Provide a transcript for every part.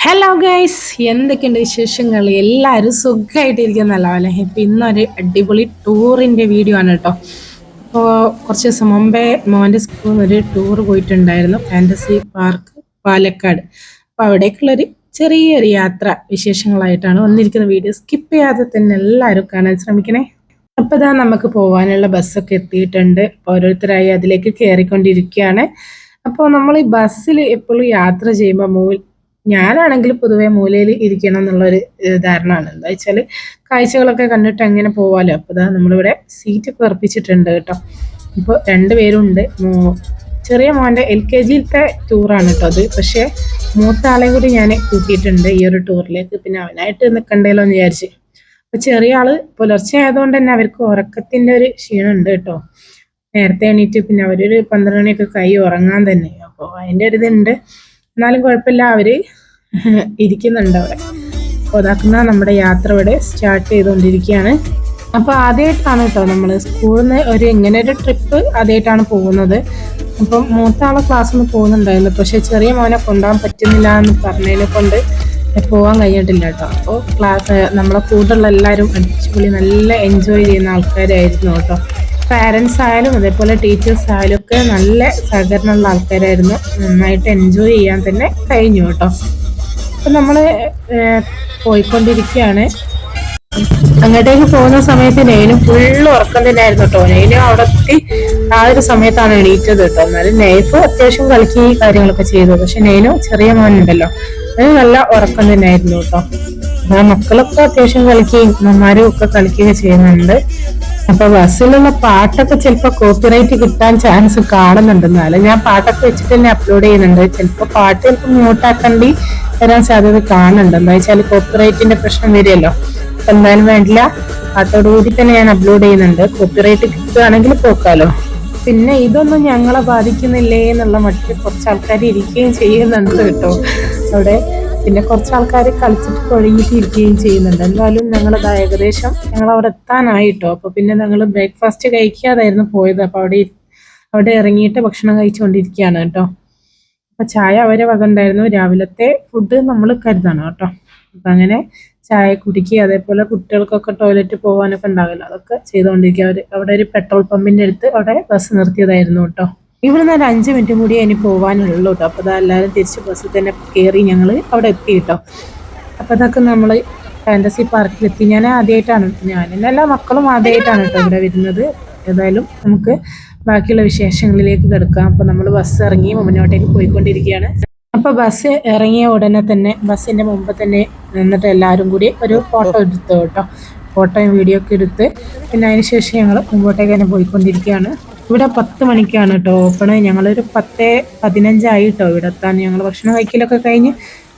Hello guys, എന്തൊക്കെയുണ്ട് വിശേഷങ്ങൾ? എല്ലാവരും സുഖമായിട്ടിരിക്കുന്നല്ലോ അല്ലേ? ഇപ്പം ഇന്നൊരു അടിപൊളി ടൂറിൻ്റെ വീഡിയോ ആണ് കേട്ടോ. അപ്പോൾ കുറച്ച് ദിവസം മുമ്പേ മോൻ്റെ സ്കൂളിൽ നിന്ന് ഒരു ടൂർ പോയിട്ടുണ്ടായിരുന്നു, ഫാൻറ്റസി പാർക്ക് പാലക്കാട്. അപ്പോൾ അവിടേക്കുള്ളൊരു ചെറിയൊരു യാത്ര വിശേഷങ്ങളായിട്ടാണ് വന്നിരിക്കുന്ന വീഡിയോ. സ്കിപ്പ് ചെയ്യാതെ തന്നെ എല്ലാവരും കാണാൻ ശ്രമിക്കണേ. അപ്പോൾ ഇതാ നമുക്ക് പോകാനുള്ള ബസ്സൊക്കെ എത്തിയിട്ടുണ്ട്. ഓരോരുത്തരായി അതിലേക്ക് കയറിക്കൊണ്ടിരിക്കുകയാണ്. അപ്പോൾ നമ്മൾ ഈ ബസ്സിൽ എപ്പോഴും യാത്ര ചെയ്യുമ്പോൾ ഞാനാണെങ്കിൽ പൊതുവെ മൂലയിൽ ഇരിക്കണം എന്നുള്ളൊരു ധാരണയാണ്. എന്താ വെച്ചാൽ കാഴ്ചകളൊക്കെ കണ്ടിട്ട് അങ്ങനെ പോവാലോ. അപ്പോൾ ഇതാ നമ്മളിവിടെ സീറ്റൊക്കെ ഉറപ്പിച്ചിട്ടുണ്ട് കേട്ടോ. ഇപ്പോൾ 2 പേരുണ്ട്. ചെറിയ മോൻ്റെ LKGയിലത്തെ ടൂറാണ് കേട്ടോ അത്. പക്ഷേ മൂത്ത ആളെയും കൂടി ഞാൻ കൂട്ടിയിട്ടുണ്ട് ഈ ഒരു ടൂറിലേക്ക്. പിന്നെ അവനായിട്ട് നിൽക്കണ്ടല്ലോ എന്ന് വിചാരിച്ച്. അപ്പോൾ ചെറിയ ആള് പുലർച്ചെ ആയതുകൊണ്ട് തന്നെ അവർക്ക് ഉറക്കത്തിൻ്റെ ഒരു ക്ഷീണമുണ്ട് കേട്ടോ. നേരത്തെ എണീറ്റ് പിന്നെ അവരൊരു 12 മണിയൊക്കെ ഉറങ്ങാൻ തന്നെ. അപ്പോൾ അതിൻ്റെ ഒരു ഇതുണ്ട്. എന്നാലും കുഴപ്പമില്ല, അവർ ഇരിക്കുന്നുണ്ട് അവിടെ. അപ്പോൾ അതാക്കുന്ന നമ്മുടെ യാത്ര ഇവിടെ സ്റ്റാർട്ട് ചെയ്തുകൊണ്ടിരിക്കുകയാണ്. അപ്പോൾ ആദ്യമായിട്ടാണ് കേട്ടോ നമ്മൾ സ്കൂളിൽ നിന്ന് ഇങ്ങനെ ഒരു ട്രിപ്പ് ആദ്യമായിട്ടാണ് പോകുന്നത്. അപ്പം മൂത്ത ആളെ ക്ലാസ്സിൽ നിന്ന് പോകുന്നുണ്ടായിരുന്നു, പക്ഷേ ചെറിയ മോനെ കൊണ്ടുപോകാൻ പറ്റുന്നില്ല എന്ന് പറഞ്ഞതിനെ കൊണ്ട് പോകാൻ കഴിഞ്ഞിട്ടില്ല കേട്ടോ. അപ്പോൾ നമ്മളെ കൂടെയുള്ള എല്ലാവരും അടിച്ചുപൊളി നല്ല എൻജോയ് ചെയ്യുന്ന ആൾക്കാരായിരുന്നു കേട്ടോ. പാരൻസ് ആയാലും അതേപോലെ ടീച്ചേഴ്സ് ആയാലും ഒക്കെ നല്ല സഹകരണമുള്ള ആൾക്കാരായിരുന്നു. നന്നായിട്ട് എൻജോയ് ചെയ്യാൻ തന്നെ കഴിഞ്ഞു കേട്ടോ. അപ്പം നമ്മൾ പോയിക്കൊണ്ടിരിക്കുകയാണ്. അങ്ങോട്ടേക്ക് പോകുന്ന സമയത്ത് നെയിനും ഫുള്ള് ഉറക്കം തന്നെയായിരുന്നു കേട്ടോ. നെയിനും അവിടെ എത്തി ആ ഒരു സമയത്താണ് എണീറ്റത് കേട്ടോ. എന്നാലും നെയ്ഫ് അത്യാവശ്യം കളിക്കുകയും കാര്യങ്ങളൊക്കെ ചെയ്തു. പക്ഷെ നെയിനും ചെറിയ മോനുണ്ടല്ലോ, അത് നല്ല ഉറക്കം തന്നെയായിരുന്നു കേട്ടോ. മക്കളൊക്കെ അത്യാവശ്യം കളിക്കുകയും അമ്മമാരും ഒക്കെ കളിക്കുകയൊക്കെ ചെയ്യുന്നുണ്ട്. അപ്പൊ ബസ്സിലുള്ള പാട്ടൊക്കെ ചിലപ്പോ കോപ്പിറൈറ്റ് കിട്ടാൻ ചാൻസ് കാണുന്നുണ്ടെന്നാലും ഞാൻ പാട്ടൊക്കെ വെച്ചിട്ട് തന്നെ അപ്ലോഡ് ചെയ്യുന്നുണ്ട്. ചിലപ്പോൾ പാട്ട് ചിലപ്പോൾ മ്യൂട്ടാക്കേണ്ടി വരാൻ സാധ്യത കാണുന്നുണ്ട്. എന്താ വെച്ചാൽ കോപ്പിറൈറ്റിന്റെ പ്രശ്നം വരുമല്ലോ. അപ്പൊ എന്തായാലും വേണ്ടില്ല, പാട്ടോടുകൂടി തന്നെ ഞാൻ അപ്ലോഡ് ചെയ്യുന്നുണ്ട്. കോപ്പിറൈറ്റ് കിട്ടുകയാണെങ്കിൽ പോക്കാലോ. പിന്നെ ഇതൊന്നും ഞങ്ങളെ ബാധിക്കുന്നില്ലേ എന്നുള്ള മട്ടിൽ കുറച്ച് ആൾക്കാർ ഇരിക്കുകയും ചെയ്യുന്നുണ്ട് കേട്ടോ അവിടെ. പിന്നെ കുറച്ച് ആൾക്കാർ കളിച്ചിട്ട് കൊഴുകിയിട്ട് ഇരിക്കുകയും ചെയ്യുന്നുണ്ട്. എന്തായാലും ഞങ്ങളത് ഏകദേശം ഞങ്ങൾ അവിടെ എത്താനായിട്ടോ. അപ്പോൾ പിന്നെ ഞങ്ങൾ ബ്രേക്ക്ഫാസ്റ്റ് കഴിക്കാതായിരുന്നു പോയത്. അപ്പോൾ അവിടെ ഇറങ്ങിയിട്ട് ഭക്ഷണം കഴിച്ചുകൊണ്ടിരിക്കുകയാണ് കേട്ടോ. അപ്പോൾ ചായ അവരെ വക ഉണ്ടായിരുന്നു. രാവിലത്തെ ഫുഡ് നമ്മൾ കരുതണം കേട്ടോ. അപ്പം അങ്ങനെ ചായ കുടിക്കുക, അതേപോലെ കുട്ടികൾക്കൊക്കെ ടോയ്ലറ്റ് പോകാനൊക്കെ ഉണ്ടാവില്ല, അതൊക്കെ ചെയ്തുകൊണ്ടിരിക്കുക. അവിടെ ഒരു പെട്രോൾ പമ്പിൻ്റെ അടുത്ത് അവിടെ ബസ് നിർത്തിയതായിരുന്നു കേട്ടോ. ഇവിടുന്ന് ഒരു 5 മിനിറ്റും കൂടി ഇനി പോകാനുള്ളൂ കേട്ടോ. അപ്പോൾ അതെല്ലാവരും തിരിച്ച് ബസ്സിൽ തന്നെ കയറി ഞങ്ങൾ അവിടെ എത്തി കേട്ടോ. അപ്പോൾ അതൊക്കെ നമ്മൾ ഫാൻറ്റസി പാർക്കിലെത്തി. ഞാൻ ആദ്യമായിട്ടാണ്, ഞാനെല്ലാ മക്കളും ആദ്യമായിട്ടാണ് കേട്ടോ ഇവിടെ വരുന്നത്. ഏതായാലും നമുക്ക് ബാക്കിയുള്ള വിശേഷങ്ങളിലേക്ക് കിടക്കാം. അപ്പോൾ നമ്മൾ ബസ് ഇറങ്ങി മുന്നോട്ടേക്ക് പോയിക്കൊണ്ടിരിക്കുകയാണ്. അപ്പോൾ ബസ് ഇറങ്ങിയ ഉടനെ തന്നെ ബസ്സിൻ്റെ മുമ്പ് തന്നെ നിന്നിട്ട് എല്ലാവരും കൂടി ഒരു ഫോട്ടോ എടുത്തു കേട്ടോ. ഫോട്ടോയും വീഡിയോ ഒക്കെ എടുത്ത് പിന്നെ അതിന് ശേഷം ഞങ്ങൾ മുമ്പോട്ടേക്ക് തന്നെ പോയിക്കൊണ്ടിരിക്കുകയാണ്. ഇവിടെ 10 മണിക്കാണ് കേട്ടോ ഓപ്പണ്. ഞങ്ങളൊരു 10:15 കേട്ടോ ഇവിടെ എത്താൻ. ഞങ്ങൾ ഭക്ഷണം കഴിക്കലൊക്കെ കഴിഞ്ഞ്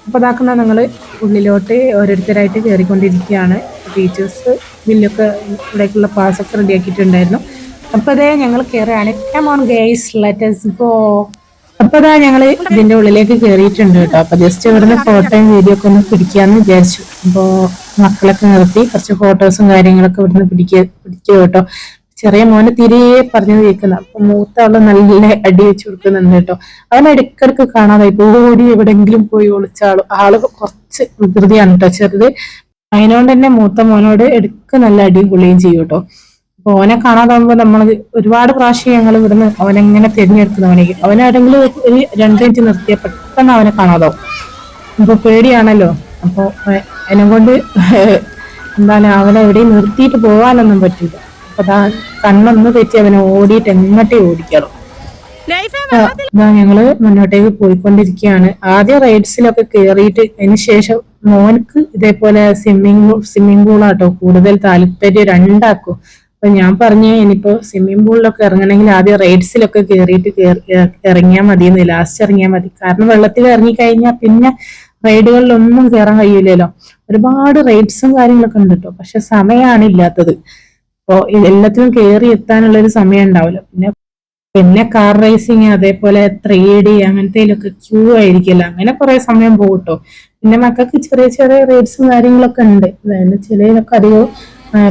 അപ്പോൾ അതാക്കുന്ന ഞങ്ങൾ ഉള്ളിലോട്ട് ഓരോരുത്തരായിട്ട് കയറിക്കൊണ്ടിരിക്കുകയാണ്. ടീച്ചേഴ്സ് ബില്ലൊക്കെ ഇവിടേക്കുള്ള പാസ്സൊക്കെ റെഡിയാക്കിയിട്ടുണ്ടായിരുന്നു. അപ്പോൾ അതേ ഞങ്ങൾ കയറുകയാണ്. Come on guys, let us go. അപ്പോൾ അതാ ഞങ്ങൾ ഇതിൻ്റെ ഉള്ളിലേക്ക് കയറിയിട്ടുണ്ട് കേട്ടോ. അപ്പോൾ ജസ്റ്റ് ഇവിടുന്ന് ഫോട്ടോയും വീഡിയോ ഒക്കെ ഒന്ന് പിടിക്കാമെന്ന് വിചാരിച്ചു. അപ്പോൾ മക്കളൊക്കെ നിർത്തി കുറച്ച് ഫോട്ടോസും കാര്യങ്ങളൊക്കെ ഇവിടുന്ന് പിടിക്കുക കേട്ടോ. ചെറിയ മോനെ തിരികെ പറഞ്ഞത് കേൾക്കുന്ന. അപ്പൊ മൂത്ത ആള് നല്ല അടി വെച്ച് കൊടുക്കുന്നുണ്ട് കേട്ടോ. അവൻ ഇടയ്ക്കിടക്ക് കാണാതായി ഓടി എവിടെങ്കിലും പോയി ഒളിച്ചാളും. ആള് കുറച്ച് വികൃതിയാണ് കേട്ടോ ചെറുത്. അതിനോണ്ട് തന്നെ മൂത്ത മോനോട് ഇടയ്ക്ക് നല്ല അടിയും കൊള്ളുകയും ചെയ്യും കേട്ടോ. അപ്പൊ ഓനെ കാണാതാകുമ്പോ നമ്മൾ ഒരുപാട് പ്രാവശ്യം ഞങ്ങൾ ഇവിടുന്ന് അവനെങ്ങനെ തിരഞ്ഞെടുക്കുന്നവനേക്ക് അവനാരെങ്കിലും ഒരു 2 മിനിറ്റ് നിർത്തിയ പെട്ടെന്ന് അവനെ കാണാതാവും. അപ്പൊ പേടിയാണല്ലോ. അപ്പൊ അതിനെ കൊണ്ട് എന്താണ് അവനെ എവിടെയും നിർത്തിയിട്ട് പോകാനൊന്നും പറ്റില്ല. അപ്പൊ കണ്ണൊന്ന് തെറ്റി അവനെ ഓടിയിട്ട് എങ്ങോട്ടേ ഓടിക്കാറോ. ഞങ്ങള് മുന്നോട്ടേക്ക് പോയിക്കൊണ്ടിരിക്കുകയാണ്. ആദ്യം റൈഡ്സിലൊക്കെ കയറിയിട്ട് അതിന് ശേഷം മോനക്ക് ഇതേപോലെ സ്വിമ്മിംഗ് പൂളാട്ടോ കൂടുതൽ താല്പര്യം രണ്ടാക്കും. അപ്പൊ ഞാൻ പറഞ്ഞു ഇനിയിപ്പോ സ്വിമ്മിംഗ് പൂളിലൊക്കെ ഇറങ്ങണമെങ്കിൽ ആദ്യം റൈഡ്സിലൊക്കെ കയറിയിട്ട് ഇറങ്ങിയാൽ മതി, ലാസ്റ്റ് ഇറങ്ങിയാൽ മതി. കാരണം വെള്ളത്തിൽ ഇറങ്ങിക്കഴിഞ്ഞാൽ പിന്നെ റൈഡുകളിലൊന്നും കയറാൻ കഴിയില്ലല്ലോ. ഒരുപാട് റൈഡ്സും കാര്യങ്ങളൊക്കെ ഉണ്ട് കേട്ടോ, പക്ഷെ സമയമാണ് ഇല്ലാത്തത്. അപ്പോൾ എല്ലാത്തിനും കയറി എത്താനുള്ളൊരു സമയം ഉണ്ടാവില്ല. പിന്നെ കാർ റേസിങ് അതേപോലെ 3D അങ്ങനത്തേലൊക്കെ ക്യൂ ആയിരിക്കില്ല, അങ്ങനെ കുറെ സമയം പോകും കേട്ടോ. പിന്നെ മക്കൾക്ക് ചെറിയ ചെറിയ റൈഡ്സും കാര്യങ്ങളൊക്കെ ഉണ്ട്. അതായത് ചിലതിലൊക്കെ അധികം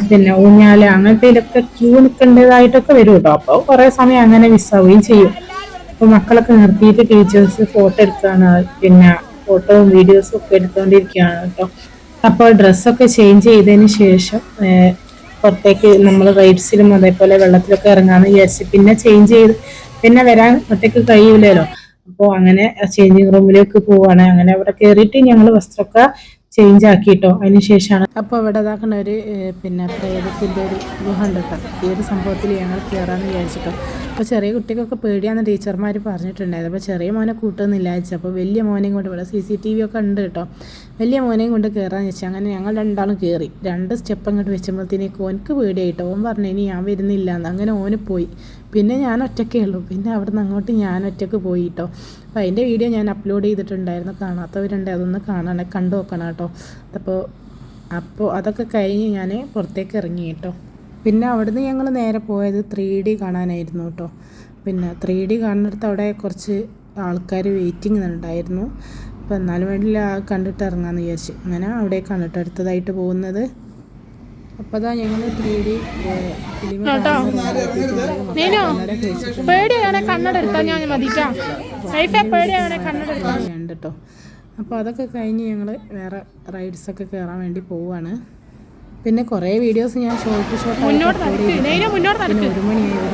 പിന്നെ ഊഞ്ഞാല് അങ്ങനത്തേലൊക്കെ ക്യൂ നിൽക്കേണ്ടതായിട്ടൊക്കെ വരും കേട്ടോ. അപ്പോൾ കുറെ സമയം അങ്ങനെ മിസ്സാവുകയും ചെയ്യും. അപ്പൊ മക്കളൊക്കെ നിർത്തിയിട്ട് ടീച്ചേഴ്സ് ഫോട്ടോ എടുക്കുകയാണ്. പിന്നെ ഫോട്ടോയും വീഡിയോസും ഒക്കെ എടുത്തുകൊണ്ടിരിക്കുകയാണ് കേട്ടോ. അപ്പോൾ ഡ്രസ്സൊക്കെ ചേഞ്ച് ചെയ്തതിന് ശേഷം പുറത്തേക്ക് നമ്മൾ റൈഡ്സിലും അതേപോലെ വെള്ളത്തിലൊക്കെ ഇറങ്ങാന്ന് വിചാരിച്ച് പിന്നെ ചേഞ്ച് ചെയ്ത് പിന്നെ വരാൻ ഒറ്റയ്ക്ക് കഴിയൂലല്ലോ. അപ്പോൾ അങ്ങനെ ചേഞ്ചിങ് റൂമിലേക്ക് പോവാണ്. അങ്ങനെ അവിടെ കയറിയിട്ട് ഞങ്ങൾ വസ്ത്രമൊക്കെ ചേഞ്ച് ആക്കിയിട്ടോ. അതിന് ശേഷമാണ് അപ്പോൾ ഇവിടെ ഇതാക്കുന്ന ഒരു പിന്നെ പ്രേതത്തിൻ്റെ ഒരു ഗുഹ ഉണ്ട് കേട്ടോ. ഈ ഒരു സംഭവത്തിൽ ഞങ്ങൾ കയറാമെന്ന് വിചാരിച്ചിട്ടോ. അപ്പോൾ ചെറിയ കുട്ടിക്കൊക്കെ പേടിയാണെന്ന് ടീച്ചർമാർ പറഞ്ഞിട്ടുണ്ടായത്. അപ്പോൾ ചെറിയ മോനെ കൂട്ടുന്നില്ല വെച്ചാൽ അപ്പോൾ വലിയ മോനെയും കൊണ്ട് ഇവിടെ CCTV ഒക്കെ ഉണ്ട് കേട്ടോ. വലിയ മോനെയും കൊണ്ട് കയറാമെന്ന് വെച്ചാൽ അങ്ങനെ ഞങ്ങൾ രണ്ടാളും കയറി. 2 സ്റ്റെപ്പ് അങ്ങോട്ട് വെച്ചപ്പോഴത്തേക്ക് ഓനക്ക് പേടിയായിട്ടോ. ഓൻ പറഞ്ഞു ഇനി ഞാൻ വരുന്നില്ല എന്ന്. അങ്ങനെ ഓന് പോയി. പിന്നെ ഞാൻ ഒറ്റയ്ക്കേ ഉള്ളൂ. പിന്നെ അവിടെ നിന്ന് അങ്ങോട്ട് ഞാൻ ഒറ്റയ്ക്ക് പോയി കേട്ടോ. അപ്പോൾ അതിൻ്റെ വീഡിയോ ഞാൻ അപ്ലോഡ് ചെയ്തിട്ടുണ്ടായിരുന്നു. കാണാത്തവരുണ്ട് അതൊന്ന് കണ്ടു നോക്കണം കേട്ടോ. അപ്പോൾ അതൊക്കെ കഴിഞ്ഞ് ഞാൻ പുറത്തേക്ക് ഇറങ്ങി കേട്ടോ. പിന്നെ അവിടുന്ന് ഞങ്ങൾ നേരെ പോയത് 3D കാണാനായിരുന്നു കേട്ടോ. പിന്നെ 3D കാണുന്നിടത്ത് അവിടെ കുറച്ച് ആൾക്കാർ വെയിറ്റിംഗ് ഉണ്ടായിരുന്നു. അപ്പോൾ എന്നാലും വേണ്ടിയില്ല കണ്ടിട്ട് ഇറങ്ങാമെന്ന് വിചാരിച്ചു. അങ്ങനെ അവിടേക്കാണ് കേട്ടോ അടുത്തതായിട്ട് പോകുന്നത്. അപ്പോൾ അതാ ഞങ്ങൾ 3D ഫിലിം കേട്ടോ. അപ്പോൾ അതൊക്കെ കഴിഞ്ഞ് ഞങ്ങൾ വേറെ റൈഡ്സൊക്കെ കയറാൻ വേണ്ടി പോവുകയാണ്. പിന്നെ കുറേ വീഡിയോസ് ഞാൻ ഷോർട്ട് പിന്നെ 1 മണിയായിരുന്നു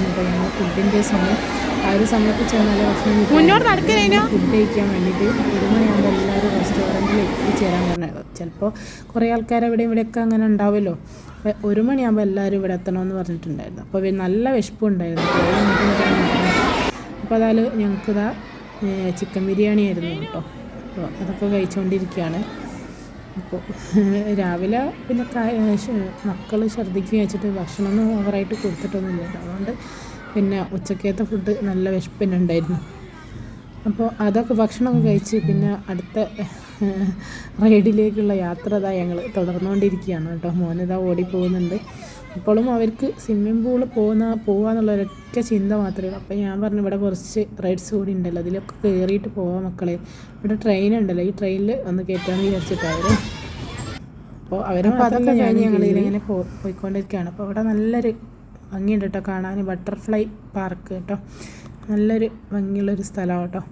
കേട്ടോ ഞങ്ങൾ ഫുഡിൻ്റെ സമയം. ആ ഒരു സമയത്ത് ചെന്നാൽ ഭക്ഷണം ഫുഡ് കഴിക്കാൻ വേണ്ടിയിട്ട് 1 മണിയാകുമ്പോൾ എല്ലാവരും റെസ്റ്റോറൻറ്റിൽ എത്തിച്ചേരാൻ പറഞ്ഞത്. ചിലപ്പോൾ കുറേ ആൾക്കാർ ഇവിടെയൊക്കെ അങ്ങനെ ഉണ്ടാവുമല്ലോ. 1 മണിയാകുമ്പോൾ എല്ലാവരും ഇവിടെ എത്തണമെന്ന് പറഞ്ഞിട്ടുണ്ടായിരുന്നു. അപ്പോൾ നല്ല വിശപ്പുണ്ടായിരുന്നു. അപ്പോൾ അതായത് ഞങ്ങൾക്കിതാ ചിക്കൻ ബിരിയാണി ആയിരുന്നു കേട്ടോ. അപ്പോൾ അതൊക്കെ കഴിച്ചുകൊണ്ടിരിക്കുകയാണ്. അപ്പോൾ രാവിലെ പിന്നെ മക്കൾ ഛർദ്ദിക്കുക വെച്ചിട്ട് ഭക്ഷണമൊന്നും ഓവറായിട്ട് കൊടുത്തിട്ടൊന്നുമില്ല. അതുകൊണ്ട് പിന്നെ ഉച്ചക്കത്തെ ഫുഡ് നല്ല വിശപ്പിനുണ്ടായിരുന്നു. അപ്പോൾ അതൊക്കെ ഭക്ഷണമൊക്കെ കഴിച്ച് പിന്നെ അടുത്ത റൈഡിലേക്കുള്ള യാത്ര ഇതാ ഞങ്ങൾ തുടർന്നുകൊണ്ടിരിക്കുകയാണ് കേട്ടോ. മോനിതാ ഓടിപ്പോകുന്നുണ്ട്. ഇപ്പോഴും അവർക്ക് സ്വിമ്മിംഗ് പൂള് പോകാന്നുള്ള ഒരൊറ്റ ചിന്ത മാത്രമേ ഉള്ളൂ. അപ്പോൾ ഞാൻ പറഞ്ഞു ഇവിടെ കുറച്ച് റൈഡ്സ് കൂടി ഉണ്ടല്ലോ, അതിലൊക്കെ കയറിയിട്ട് പോവാം മക്കളെ. ഇവിടെ ട്രെയിൻ ഉണ്ടല്ലോ, ഈ ട്രെയിനിൽ ഒന്ന് കയറ്റാമെന്ന് വിചാരിച്ചിട്ടാണ്. അപ്പോൾ അവരപ്പോൾ അതൊക്കെ കഴിഞ്ഞ് ഞങ്ങൾ ഇതിലിങ്ങനെ പോയിക്കൊണ്ടിരിക്കുകയാണ്. അപ്പോൾ അവിടെ നല്ലൊരു ഭംഗിയുണ്ട് കേട്ടോ കാണാൻ. ബട്ടർഫ്ലൈ പാർക്ക് കേട്ടോ, നല്ലൊരു ഭംഗിയുള്ളൊരു സ്ഥലമാണ് കേട്ടോ.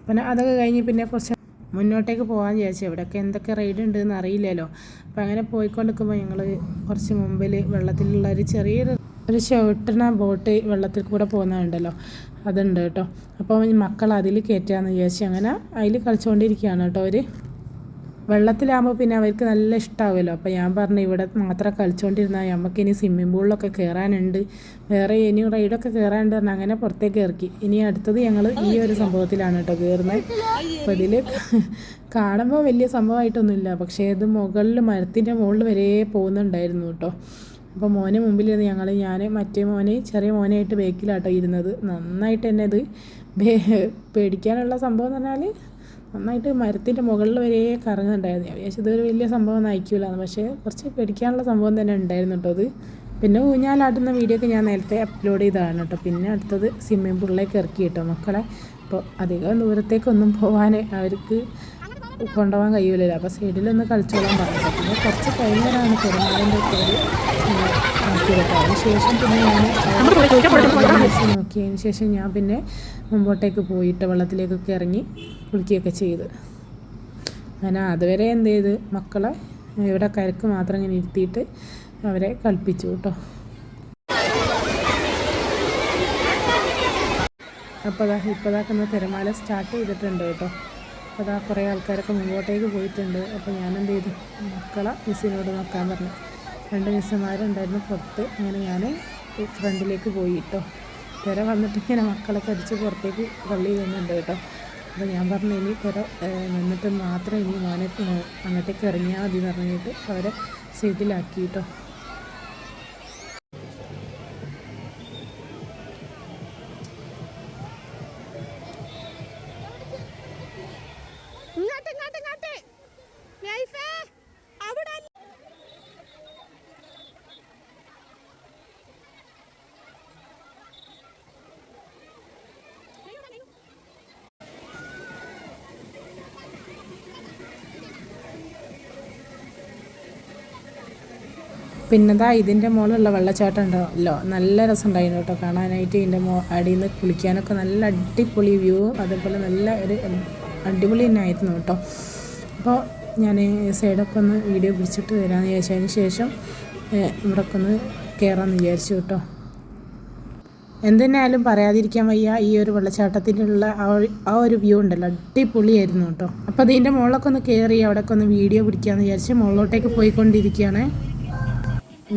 പിന്നെ അതൊക്കെ കഴിഞ്ഞ് പിന്നെ കുറച്ച് മുന്നോട്ടേക്ക് പോകാൻ വിചാരിച്ചു. ഇവിടെയൊക്കെ എന്തൊക്കെ റൈഡ് ഉണ്ടെന്ന് അറിയില്ലല്ലോ. അപ്പോൾ അങ്ങനെ പോയിക്കൊണ്ടിരിക്കുമ്പോൾ ഞങ്ങൾ കുറച്ച് മുമ്പിൽ വെള്ളത്തിലുള്ള ഒരു ചവിട്ടുന്ന ബോട്ട് വെള്ളത്തിൽ കൂടെ പോകുന്നതുണ്ടല്ലോ, അതുണ്ട് കേട്ടോ. അപ്പോൾ മക്കൾ അതിൽ കയറ്റാമെന്ന് വിചാരിച്ചു. അങ്ങനെ അതിൽ കളിച്ചുകൊണ്ടിരിക്കുകയാണ് കേട്ടോ അവർ. വെള്ളത്തിലാകുമ്പോൾ പിന്നെ അവർക്ക് നല്ല ഇഷ്ടമാവുമല്ലോ. അപ്പോൾ ഞാൻ പറഞ്ഞു ഇവിടെ മാത്രം കളിച്ചുകൊണ്ടിരുന്നാൽ നമുക്കിനി സ്വിമ്മിംഗ് പൂളിലൊക്കെ കയറാനുണ്ട്, വേറെ ഇനിയും റൈഡൊക്കെ കയറാനുണ്ട് പറഞ്ഞാൽ അങ്ങനെ പുറത്തേക്ക് ഇറക്കി. ഇനി അടുത്തത് ഞങ്ങൾ ഈ ഒരു സംഭവത്തിലാണ് കേട്ടോ കയറുന്നത്. അപ്പോൾ ഇതിൽ കാണുമ്പോൾ വലിയ സംഭവമായിട്ടൊന്നുമില്ല, പക്ഷേ ഇത് മരത്തിൻ്റെ മുകളിൽ വരെ പോകുന്നുണ്ടായിരുന്നു കേട്ടോ. അപ്പോൾ മോനെ മുമ്പിലിരുന്ന് ഞാൻ മറ്റേ ചെറിയ മോനായിട്ട് ബേക്കിലാട്ടോ ഇരുന്നത്. നന്നായിട്ട് തന്നെ ഇത് പേടിക്കാനുള്ള സംഭവം എന്ന് പറഞ്ഞാൽ നന്നായിട്ട് മരത്തിൻ്റെ മുകളിൽ വരെ കറങ്ങുന്നുണ്ടായിരുന്നു. ഞാൻ വിചാരിച്ചത് ഒരു വലിയ സംഭവം ഒന്നും അയക്കില്ലാന്ന്, പക്ഷേ കുറച്ച് പേടിക്കാനുള്ള സംഭവം തന്നെ ഉണ്ടായിരുന്നു കേട്ടോ അത്. പിന്നെ ഊഞ്ഞാലാട്ടുന്ന വീഡിയോ ഒക്കെ ഞാൻ നേരത്തെ അപ്ലോഡ് ചെയ്തതാണ് കേട്ടോ. പിന്നെ അടുത്തത് സ്വിമ്മിംഗ് പൂളിലേക്ക് ഇറക്കി കേട്ടോ മക്കളെ. അപ്പോൾ അധികം ദൂരത്തേക്കൊന്നും പോകാൻ അവർക്ക് കൊണ്ടുപോകാൻ കഴിയില്ലല്ലോ. അപ്പോൾ സൈഡിലൊന്ന് കളിച്ചോളാൻ പറഞ്ഞു. പിന്നെ കുറച്ച് കഴിഞ്ഞാലാണ് പെരുമാളിൻ്റെ ഒക്കെ ഒരു നോക്കിയത്. അതിന് ശേഷം പിന്നെ ഞാൻ നോക്കിയതിന് ശേഷം ഞാൻ പിന്നെ മുമ്പോട്ടേക്ക് പോയിട്ട് വെള്ളത്തിലേക്കൊക്കെ ഇറങ്ങി കുളിക്കുകയൊക്കെ ചെയ്ത്. അങ്ങനെ അതുവരെ എന്ത് ചെയ്ത് മക്കളെ ഇവിടെ കരക്ക് മാത്രം ഇങ്ങനെ ഇരുത്തിയിട്ട് അവരെ കളിപ്പിച്ചു കേട്ടോ. അപ്പോൾ ഇപ്പോഴാക്കുന്ന തിരമാല സ്റ്റാർട്ട് ചെയ്തിട്ടുണ്ട് കേട്ടോ. അപ്പോൾ അതാ കുറേ ആൾക്കാരൊക്കെ മുമ്പോട്ടേക്ക് പോയിട്ടുണ്ട്. അപ്പോൾ ഞാനെന്ത് ചെയ്തു, മക്കളെ മിസ്സിനോട് നോക്കാൻ പറഞ്ഞു. 2 മിസ്സുമാരുണ്ടായിരുന്നു പുറത്ത്. അങ്ങനെ ഞാൻ ഫ്രണ്ടിലേക്ക് പോയി കേട്ടോ. തിര വന്നിട്ട് ഇങ്ങനെ മക്കളൊക്കെ അടിച്ച് പുറത്തേക്ക് തള്ളി വരുന്നുണ്ട് കേട്ടോ. അപ്പോൾ ഞാൻ പറഞ്ഞു ഇനി തിര നിന്നിട്ട് മാത്രം ഇനി മോനെ അങ്ങോട്ടേക്ക് ഇറങ്ങിയാൽ മതി എന്ന് പറഞ്ഞിട്ട് അവരെ സൈഡിലാക്കി കേട്ടോ. പിന്നെന്താ ഇതിൻ്റെ മുകളിലുള്ള വെള്ളച്ചാട്ടം ഉണ്ടല്ലോ, നല്ല രസമുണ്ടായിരുന്നു കേട്ടോ കാണാനായിട്ട്. ഇതിൻ്റെ അടിയിൽ നിന്ന് കുളിക്കാനൊക്കെ നല്ല അടിപൊളി വ്യൂ, അതേപോലെ നല്ല ഒരു അടിപൊളി തന്നെ ആയിരുന്നു കേട്ടോ. അപ്പോൾ ഞാൻ സൈഡൊക്കെ ഒന്ന് വീഡിയോ പിടിച്ചിട്ട് വരാമെന്ന് വിചാരിച്ചതിന് ശേഷം ഇവിടൊക്കെ ഒന്ന് കയറാമെന്ന് വിചാരിച്ചു കേട്ടോ. എന്തെന്നായാലും പറയാതിരിക്കാൻ വയ്യ, ഈ ഒരു വെള്ളച്ചാട്ടത്തിലുള്ള ആ ഒരു വ്യൂ ഉണ്ടല്ലോ, അടിപൊളിയായിരുന്നു കേട്ടോ. അപ്പോൾ അതിൻ്റെ മുകളിലൊക്കെ ഒന്ന് കയറി അവിടെയൊക്കെ ഒന്ന് വീഡിയോ പിടിക്കാമെന്ന് വിചാരിച്ച് മുകളിലോട്ടേക്ക് പോയിക്കൊണ്ടിരിക്കുകയാണ്.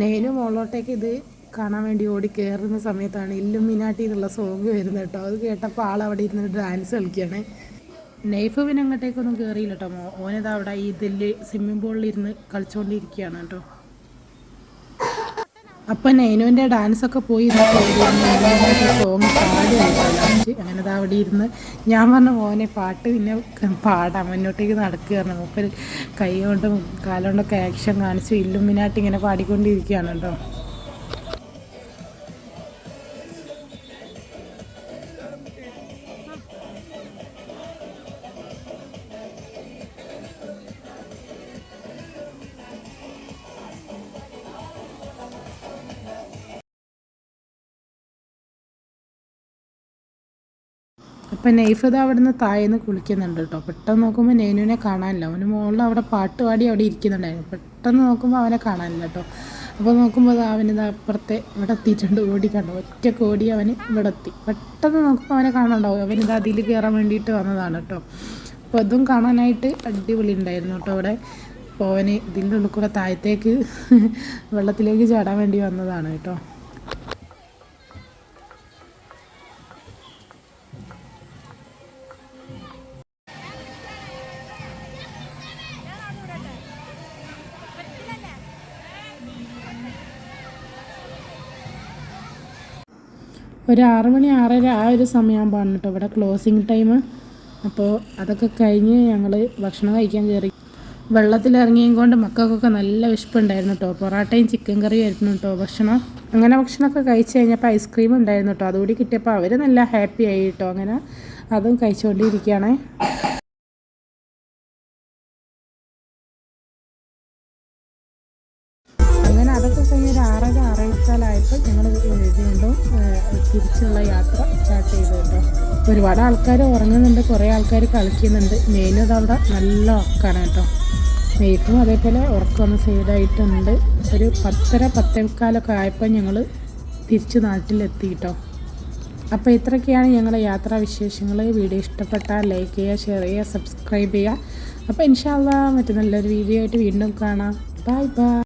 നെയിനും മുകളിലോട്ടേക്ക് ഇത് കാണാൻ വേണ്ടി ഓടി കയറുന്ന സമയത്താണ് ഇല്ലുമിനാട്ടി എന്നുള്ള സോങ് വരുന്നത് കേട്ടോ. അത് കേട്ടപ്പോൾ ആളവിടെ ഇരുന്ന് ഡാൻസ് കളിക്കുകയാണ്. നെയ്ഫ് പിന്നെ അങ്ങോട്ടേക്കൊന്നും കയറിയില്ല കേട്ടോ. ഓനിത് അവിടെ ഇതിൽ സ്വിമ്മിംഗ് പൂളിലിരുന്ന് കളിച്ചുകൊണ്ടിരിക്കുകയാണ് കേട്ടോ. അപ്പം നെയ്നുവിൻ്റെ ഡാൻസൊക്കെ പോയി സോങ് പാടി ലാസ്റ്റ് അങ്ങനെ അത് അവിടെ ഇരുന്ന് ഞാൻ പറഞ്ഞ മോനെ പാട്ട് പിന്നെ പാടാം മുന്നോട്ടേക്ക് നടക്കുകയാണ്. മൂപ്പര് കൈ കൊണ്ടും കാലുകൊണ്ടൊക്കെ ആക്ഷൻ കാണിച്ചു ഇല്ലുമിനാട്ടി ഇങ്ങനെ പാടിക്കൊണ്ടിരിക്കുകയാണ് കേട്ടോ. അപ്പം നെയ്ഫ് ഇത് അവിടെ നിന്ന് താഴേന്ന് കുളിക്കുന്നുണ്ട് കേട്ടോ. പെട്ടെന്ന് നോക്കുമ്പോൾ നെയ്നുവിനെ കാണാനില്ല. അവന് മുകളിൽ അവിടെ പാട്ട് പാടി അവിടെ ഇരിക്കുന്നുണ്ടായിരുന്നു. പെട്ടെന്ന് നോക്കുമ്പോൾ അവനെ കാണാനില്ല കേട്ടോ. അപ്പോൾ നോക്കുമ്പോൾ അവനിത് അപ്പുറത്തെ ഇവിടെ എത്തിയിട്ടുണ്ട്. ഓടി കണ്ടു, ഒറ്റയ്ക്ക് ഓടി അവന് ഇവിടെ എത്തി. പെട്ടെന്ന് നോക്കുമ്പോൾ അവനെ കാണാനുണ്ടാവും. അവനിത് അതിൽ കയറാൻ വേണ്ടിയിട്ട് വന്നതാണ് കേട്ടോ. അപ്പോൾ അതും കാണാനായിട്ട് അടിപൊളി ഉണ്ടായിരുന്നു കേട്ടോ അവിടെ. അപ്പോൾ അവന് ഇതിൻ്റെ ഉള്ളിൽ കൂടെ താഴത്തേക്ക് വെള്ളത്തിലേക്ക് ചാടാൻ വേണ്ടി വന്നതാണ് കേട്ടോ. ഒരു 6 മണി 6:30 ആ ഒരു സമയമാകുമ്പോഴാണ് കേട്ടോ ഇവിടെ ക്ലോസിങ് ടൈം. അപ്പോൾ അതൊക്കെ കഴിഞ്ഞ് ഞങ്ങൾ ഭക്ഷണം കഴിക്കാൻ കയറി. വെള്ളത്തിലിറങ്ങിയും കൊണ്ട് മക്കൾക്കൊക്കെ നല്ല വിശപ്പുണ്ടായിരുന്നു കേട്ടോ. പൊറോട്ടയും ചിക്കൻ കറിയും ആയിരുന്നു കേട്ടോ ഭക്ഷണം. അങ്ങനെ ഭക്ഷണമൊക്കെ കഴിച്ച് കഴിഞ്ഞപ്പോൾ ഐസ്ക്രീം ഉണ്ടായിരുന്നു കേട്ടോ. അതുകൂടി കിട്ടിയപ്പോൾ അവർ നല്ല ഹാപ്പി ആയി കേട്ടോ. അങ്ങനെ അതും കഴിച്ചുകൊണ്ടിരിക്കുകയാണ്. അങ്ങനെ അതൊക്കെ കഴിഞ്ഞ് ഒരു 6:30 6:45 ഞങ്ങൾ വീണ്ടും തിരിച്ചുള്ള യാത്ര സ്റ്റാർട്ട് ചെയ്തു കേട്ടോ. ഒരുപാട് ആൾക്കാർ ഉറങ്ങുന്നുണ്ട്, കുറേ ആൾക്കാർ കളിക്കുന്നുണ്ട്. മെയിനും അതവിടെ നല്ല ഉറക്കമാണ് കേട്ടോ. നെയ്ഫും അതേപോലെ ഉറക്കമൊന്ന് സൈഡായിട്ടുണ്ട്. ഒരു 10:30 10:45 ആയപ്പോൾ ഞങ്ങൾ തിരിച്ച് നാട്ടിലെത്തി കേട്ടോ. അപ്പോൾ ഇത്രയൊക്കെയാണ് ഞങ്ങളുടെ യാത്രാവിശേഷങ്ങൾ. വീഡിയോ ഇഷ്ടപ്പെട്ടാൽ ലൈക്ക് ചെയ്യുക, ഷെയർ ചെയ്യുക, സബ്സ്ക്രൈബ് ചെയ്യുക. അപ്പോൾ ഇൻഷാ അല്ലാഹ് മറ്റു നല്ലൊരു വീഡിയോ ആയിട്ട് വീണ്ടും കാണാം. Bye bye.